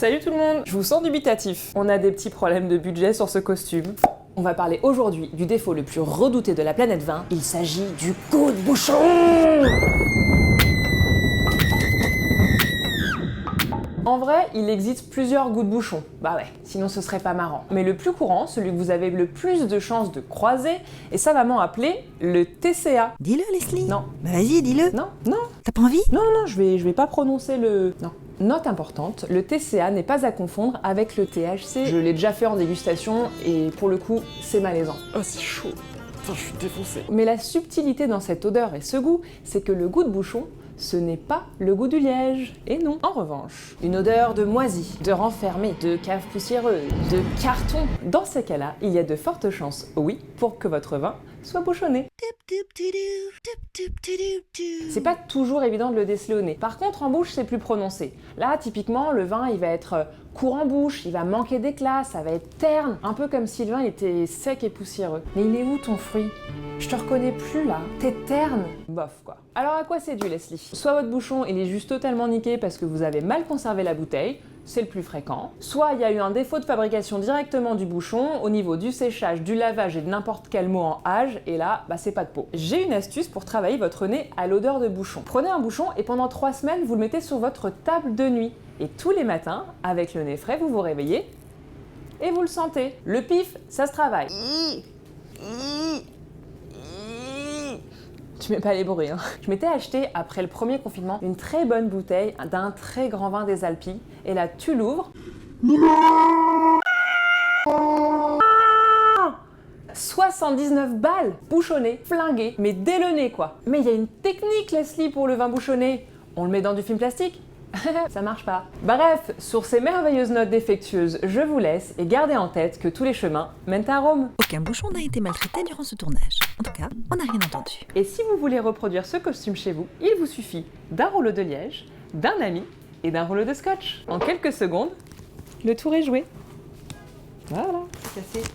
Salut tout le monde, je vous sens dubitatif. On a des petits problèmes de budget sur ce costume. On va parler aujourd'hui du défaut le plus redouté de la planète vin. Il s'agit du coup de bouchon. En vrai, il existe plusieurs goûts de bouchon. Bah ouais, sinon ce serait pas marrant. Mais le plus courant, celui que vous avez le plus de chances de croiser, est savamment appelé le TCA. Dis-le, Leslie. Non. Bah vas-y, dis-le. Non, non, T'as pas envie? non, je vais pas prononcer le... Non. Note importante, le TCA n'est pas à confondre avec le THC. Je l'ai déjà fait en dégustation et pour le coup, c'est malaisant. Oh, c'est chaud. Putain, je suis défoncé. Mais la subtilité dans cette odeur et ce goût, c'est que le goût de bouchon, ce n'est pas le goût du liège. Et non. En revanche, une odeur de moisi, de renfermé, de cave poussiéreuse, de carton. Dans ces cas-là, il y a de fortes chances, oui, pour que votre vin soit bouchonné. C'est pas toujours évident de le déceler au nez. Par contre, en bouche, c'est plus prononcé. Là, typiquement, le vin, il va être court en bouche, il va manquer d'éclat, ça va être terne, un peu comme si le vin était sec et poussiéreux. Mais il est où ton fruit? Je te reconnais plus là, t'es terne. Bof quoi. Alors à quoi c'est dû, Leslie? Soit votre bouchon, il est juste totalement niqué parce que vous avez mal conservé la bouteille, c'est le plus fréquent. Soit il y a eu un défaut de fabrication directement du bouchon, au niveau du séchage, du lavage et de n'importe quel mot en âge, et là, bah c'est pas de peau. J'ai une astuce pour travailler votre nez à l'odeur de bouchon. Prenez un bouchon et pendant 3 semaines, vous le mettez sur votre table de nuit. Et tous les matins, avec le nez frais, vous vous réveillez et vous le sentez. Le pif, ça se travaille. Tu mets pas les bruits, hein. Je m'étais acheté, après le premier confinement, une très bonne bouteille d'un très grand vin des Alpilles. Et là, tu l'ouvres. 79 balles, bouchonné, flingué, mais dès le nez quoi. Mais il y a une technique, Leslie, pour le vin bouchonné. On le met dans du film plastique. Ça marche pas. Bref, sur ces merveilleuses notes défectueuses, je vous laisse et gardez en tête que tous les chemins mènent à Rome. Aucun bouchon n'a été maltraité durant ce tournage. En tout cas, on n'a rien entendu. Et si vous voulez reproduire ce costume chez vous, il vous suffit d'un rouleau de liège, d'un ami et d'un rouleau de scotch. En quelques secondes, le tour est joué. Voilà, c'est cassé.